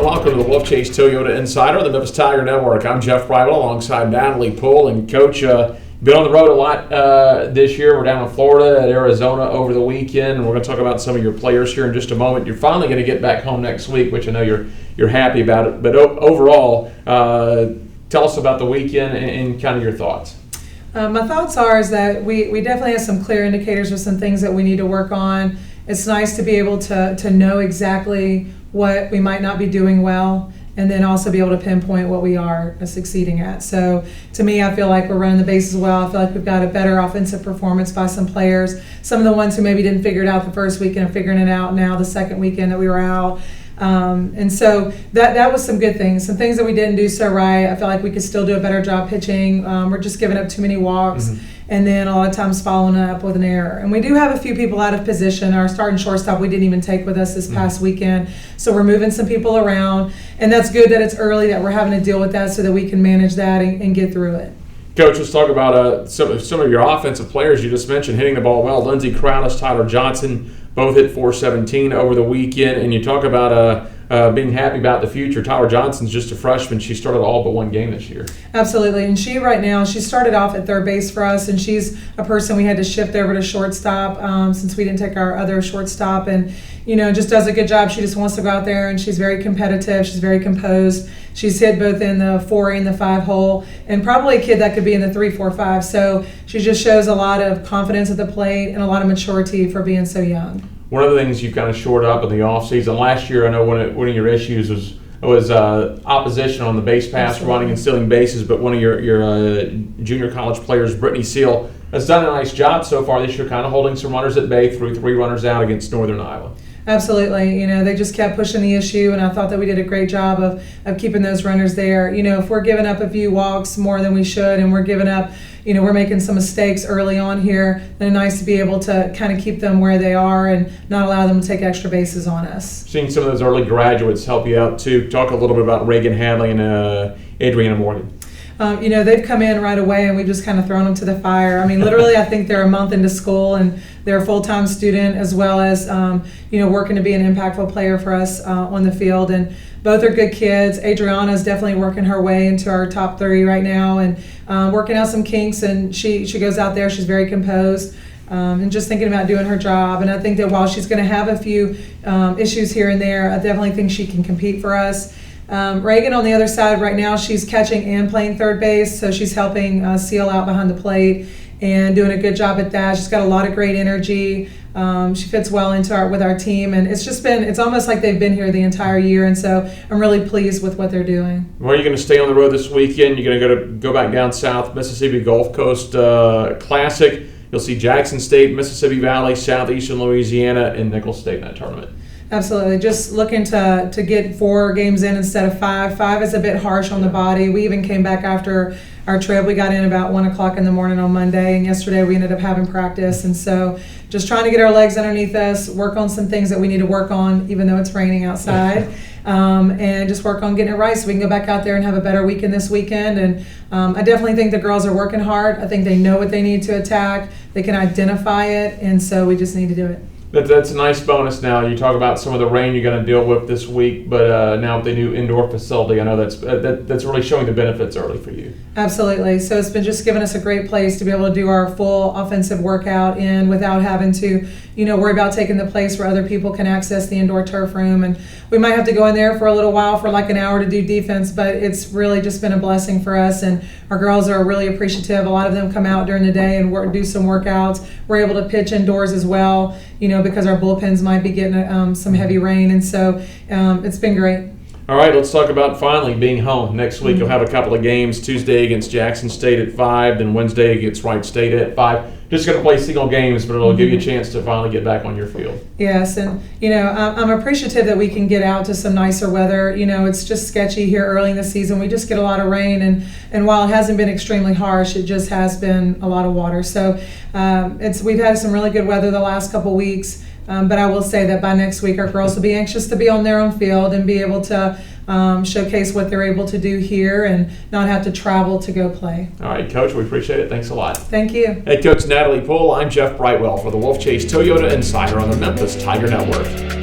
and welcome to the Wolfchase Toyota Insider, the Memphis Tiger Network. I'm Jeff Bridwell alongside Natalie Poole. And Coach, been on the road a lot this year. We're down in Florida, at Arizona over the weekend, and we're going to talk about some of your players here in just a moment. You're finally going to get back home next week, which I know you're happy about it. But overall, tell us about the weekend and kind of your thoughts. My thoughts are that we definitely have some clear indicators of some things that we need to work on. It's nice to be able to know exactly what we might not be doing well, and then also be able to pinpoint what we are succeeding at. So to me, I feel like we're running the bases well. I feel like we've got a better offensive performance by some players. Some of the ones who maybe didn't figure it out the first weekend are figuring it out now the second weekend that we were out. And so that was some good things. Some things that we didn't do so right. I feel like we could still do a better job pitching. We're just giving up too many walks, and then a lot of times following up with an error. And we do have a few people out of position. Our starting shortstop we didn't even take with us this past weekend. So we're moving some people around, and that's good that it's early, that we're having to deal with that so that we can manage that and get through it. Coach, let's talk about some of your offensive players you just mentioned hitting the ball well. Lindsey Crowdis, Tyler Johnson, both hit .417 over the weekend, and you talk about being happy about the future. Tyler Johnson's just a freshman. She started all but one game this year. Absolutely, and she started off at third base for us, and she's a person we had to shift over to shortstop since we didn't take our other shortstop, and just does a good job. She just wants to go out there, and she's very competitive. She's very composed. She's hit both in the 4 and the 5 hole, and probably a kid that could be in the 3, 4, 5. So she just shows a lot of confidence at the plate and a lot of maturity for being so young. One of the things you've kind of shored up in the offseason, last year I know one of your issues was opposition on the base pass, running and stealing bases, but one of your junior college players, Brittany Seal, has done a nice job so far this year, kind of holding some runners at bay, threw 3 runners out against Northern Iowa. Absolutely. They just kept pushing the issue, and I thought that we did a great job of keeping those runners there. If we're giving up a few walks more than we should, and we're giving up, we're making some mistakes early on here, then it's nice to be able to kind of keep them where they are and not allow them to take extra bases on us. Seeing some of those early graduates help you out too. Talk a little bit about Reagan Hadley and Adriana Morgan. They've come in right away, and we've just kind of thrown them to the fire. I mean, literally, I think they're a month into school, and they're a full-time student as well as, working to be an impactful player for us on the field. And both are good kids. Adriana is definitely working her way into our top 3 right now, and working out some kinks. And she goes out there, she's very composed, and just thinking about doing her job. And I think that while she's going to have a few issues here and there, I definitely think she can compete for us. Reagan on the other side right now, she's catching and playing third base, so she's helping Seal out behind the plate and doing a good job at that. She's got a lot of great energy. She fits well with our team, and it's almost like they've been here the entire year, and so I'm really pleased with what they're doing. Well, you're going to stay on the road this weekend. You're going to go back down south, Mississippi Gulf Coast Classic. You'll see Jackson State, Mississippi Valley, Southeastern Louisiana, and Nicholls State in that tournament. Absolutely. Just looking to get 4 games in instead of 5. 5 is a bit harsh on the body. We even came back after our trip. We got in about 1 o'clock in the morning on Monday, and yesterday we ended up having practice. And so just trying to get our legs underneath us, work on some things that we need to work on, even though it's raining outside, and just work on getting it right so we can go back out there and have a better weekend this weekend. And I definitely think the girls are working hard. I think they know what they need to attack. They can identify it, and so we just need to do it. That's a nice bonus now. You talk about some of the rain you're going to deal with this week, but now with the new indoor facility, I know that's really showing the benefits early for you. Absolutely. So it's been just giving us a great place to be able to do our full offensive workout in without having to, worry about taking the place where other people can access the indoor turf room. And we might have to go in there for a little while for like an hour to do defense, but it's really just been a blessing for us. And our girls are really appreciative. A lot of them come out during the day and do some workouts. We're able to pitch indoors as well, because our bullpens might be getting some heavy rain. And so it's been great. All right, let's talk about finally being home. Next week you'll have a couple of games, Tuesday against Jackson State at 5, then Wednesday against Wright State at 5. Just going to play single games, but it'll give you a chance to finally get back on your field. Yes, and I'm appreciative that we can get out to some nicer weather. It's just sketchy here early in the season. We just get a lot of rain, and while it hasn't been extremely harsh, it just has been a lot of water. So we've had some really good weather the last couple weeks. But I will say that by next week, our girls will be anxious to be on their own field and be able to showcase what they're able to do here and not have to travel to go play. All right, Coach, we appreciate it. Thanks a lot. Thank you. Hey, Coach Natalie Poole, I'm Jeff Brightwell for the Wolfchase Toyota Insider on the Memphis Tiger Network.